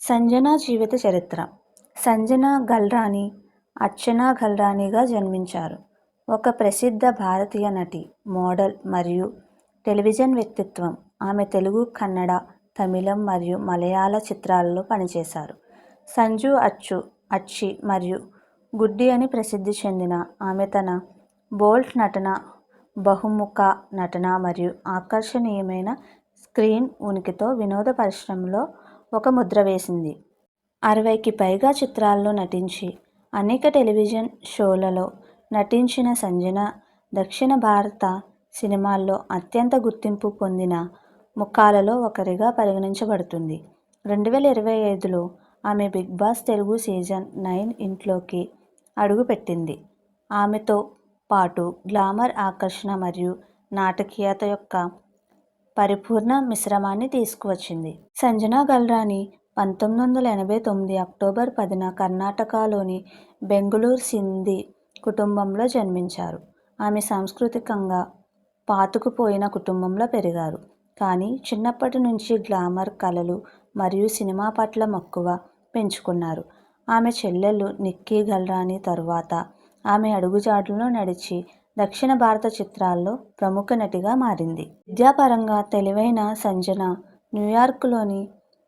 సంజన జీవిత చరిత్ర. సంజన గల్రానీ అర్చనా గల్రానీగా జన్మించారు. ఒక ప్రసిద్ధ భారతీయ నటి, మోడల్ మరియు టెలివిజన్ వ్యక్తిత్వం. ఆమె తెలుగు, కన్నడ, తమిళం మరియు మలయాళ చిత్రాలలో పనిచేశారు. సంజు అచ్చు, అచ్చి మరియు గుడ్డి అని ప్రసిద్ధి చెందిన ఆమె తన బోల్డ్ నటన, బహుముఖ నటన మరియు ఆకర్షణీయమైన స్క్రీన్ ఉనికితో వినోద పరిశ్రమలో ఒక ముద్ర వేసింది. 60కి పైగా చిత్రాల్లో నటించి అనేక టెలివిజన్ షోలలో నటించిన సంజన దక్షిణ భారత సినిమాల్లో అత్యంత గుర్తింపు పొందిన ముఖాలలో ఒకరిగా పరిగణించబడుతుంది. 2025లో ఆమె బిగ్ బాస్ తెలుగు సీజన్ 9 ఇంట్లోకి అడుగుపెట్టింది. ఆమెతో పాటు గ్లామర్, ఆకర్షణ మరియు నాటకీయత యొక్క పరిపూర్ణ మిశ్రమాన్ని తీసుకువచ్చింది. సంజన గల్రానీ 1989 అక్టోబర్ 10న కర్ణాటకలోని బెంగుళూరు సింధీ కుటుంబంలో జన్మించారు. ఆమె సాంస్కృతికంగా పాతుకుపోయిన కుటుంబంలో పెరిగారు. కానీ చిన్నప్పటి నుంచి గ్లామర్, కళలు మరియు సినిమా పట్ల మక్కువ పెంచుకున్నారు. ఆమె చెల్లెలు నిక్కీ గల్రానీ తరువాత ఆమె అడుగుజాడల్లో నడిచి దక్షిణ భారత చిత్రాల్లో ప్రముఖ నటిగా మారింది. విద్యాపరంగా తెలివైన సంజన న్యూయార్క్లోని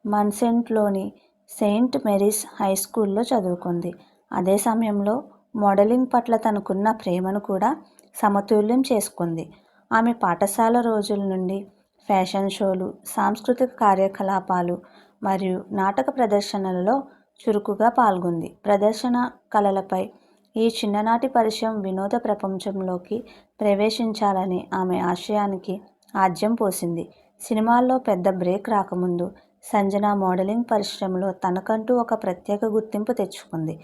మన్సెంట్లోని సెయింట్ మేరీస్ హై స్కూల్లో చదువుకుంది. అదే సమయంలో మోడలింగ్ పట్ల తనకున్న ప్రేమను కూడా సమతుల్యం చేసుకుంది. ఆమె పాఠశాల రోజుల నుండి ఫ్యాషన్ షోలు, సాంస్కృతిక కార్యకలాపాలు మరియు నాటక ప్రదర్శనలలో చురుకుగా పాల్గొంది. ప్రదర్శన కళలపై ఈ చిన్ననాటి పరిచయం వినోద ప్రపంచంలోకి ప్రవేశించాలనే ఆమె ఆశయానికి ఆజ్యం పోసింది. సినిమాల్లో పెద్ద బ్రేక్ రాకముందు సంజన మోడలింగ్ పరిశ్రమలో తనకంటూ ఒక ప్రత్యేక గుర్తింపు తెచ్చుకుంది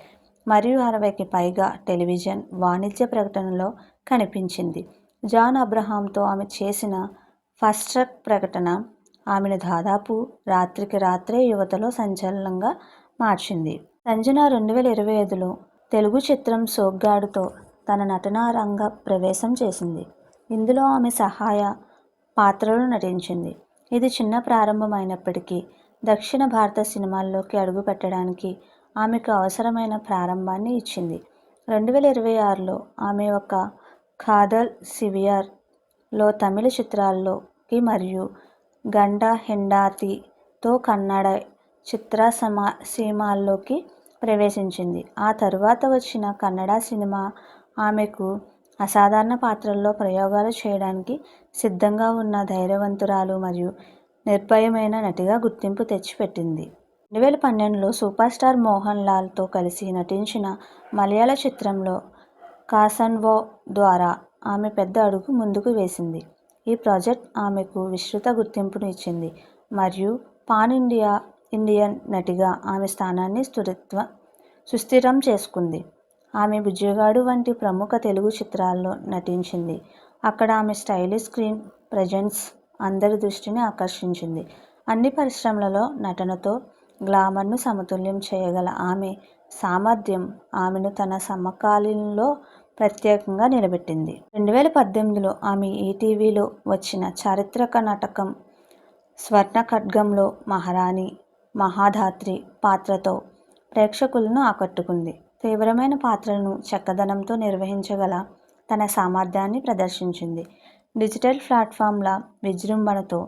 మరియు 60కి పైగా టెలివిజన్, వాణిజ్య ప్రకటనలో కనిపించింది. జాన్ అబ్రహాంతో ఆమె చేసిన ఫస్ట్ ట్రక్ ప్రకటన ఆమెను దాదాపు రాత్రికి రాత్రే యువతలో సంచలనంగా మార్చింది. సంజన 2025లో తెలుగు చిత్రం సోగ్గాడుతో తన నటనా రంగ ప్రవేశం చేసింది. ఇందులో ఆమె సహాయ పాత్రలో నటించింది. ఇది చిన్న ప్రారంభమైనప్పటికీ దక్షిణ భారత సినిమాల్లోకి అడుగుపెట్టడానికి ఆమెకు అవసరమైన ప్రారంభాన్ని ఇచ్చింది. 2026లో ఆమె ఒక కాదల్ సివియర్లో తమిళ చిత్రాల్లోకి మరియు గండ హెండాతితో కన్నడ చిత్రసీమల్లోకి ప్రవేశించింది. ఆ తరువాత వచ్చిన కన్నడ సినిమా ఆమెకు అసాధారణ పాత్రల్లో ప్రయోగాలు చేయడానికి సిద్ధంగా ఉన్న ధైర్యవంతురాలు మరియు నిర్భయమైన నటిగా గుర్తింపు తెచ్చిపెట్టింది. 2012లో సూపర్ స్టార్ మోహన్ లాల్తో కలిసి నటించిన మలయాళ చిత్రంలో కాసన్వో ద్వారా ఆమె పెద్ద అడుగు ముందుకు వేసింది. ఈ ప్రాజెక్ట్ ఆమెకు విస్తృత గుర్తింపును ఇచ్చింది మరియు పాన్ ఇండియన్ నటిగా ఆమె స్థానాన్ని సుస్థిరం చేసుకుంది. ఆమె బుజ్జిగాడు వంటి ప్రముఖ తెలుగు చిత్రాల్లో నటించింది. అక్కడ ఆమె స్టైలిష్ స్క్రీన్ ప్రెజెన్స్ అందరి దృష్టిని ఆకర్షించింది. అన్ని పరిశ్రమలలో నటనతో గ్లామర్ను సమతుల్యం చేయగల ఆమె సామర్థ్యం ఆమెను తన సమకాలీనుల్లో ప్రత్యేకంగా నిలబెట్టింది. 2018లో ఆమె ఈటీవీలో వచ్చిన చారిత్రక నాటకం స్వర్ణఖడ్గంలో మహారాణి మహాధాత్రి పాత్రతో ప్రేక్షకులను ఆకట్టుకుంది. తీవ్రమైన పాత్రలను చక్కదనంతో నిర్వహించగల తన సామర్థ్యాన్ని ప్రదర్శించింది. డిజిటల్ ప్లాట్ఫామ్ల విజృంభణతో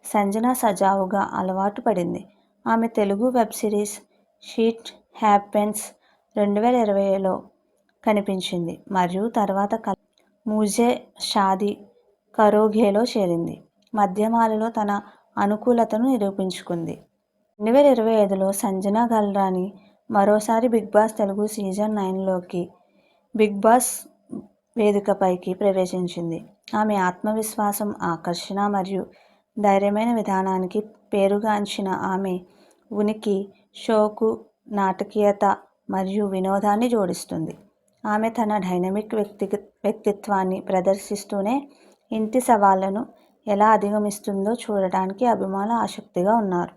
సంజన సజావుగా అలవాటు పడింది. ఆమె Telugu web series shit happens 2020లో కనిపించింది మరియు తర్వాత ముఝే షాదీ కరోగేలో చేరింది. మాధ్యమాలలో తన అనుకూలతను నిరూపించుకుంది. 2025లో సంజన గల్రానీ మరోసారి బిగ్ బాస్ తెలుగు సీజన్ 9లోకి బిగ్ బాస్ వేదికపైకి ప్రవేశించింది. ఆమె ఆత్మవిశ్వాసం, ఆకర్షణ మరియు ధైర్యమైన విధానానికి పేరుగాంచిన ఆమె ఉనికి షోకు నాటకీయత మరియు వినోదాన్ని జోడిస్తుంది. ఆమె తన డైనమిక్ వ్యక్తిత్వాన్ని ప్రదర్శిస్తూనే ఇంటి సవాళ్లను ఎలా అధిగమిస్తుందో చూడటానికి అభిమానులు ఆసక్తిగా ఉన్నారు.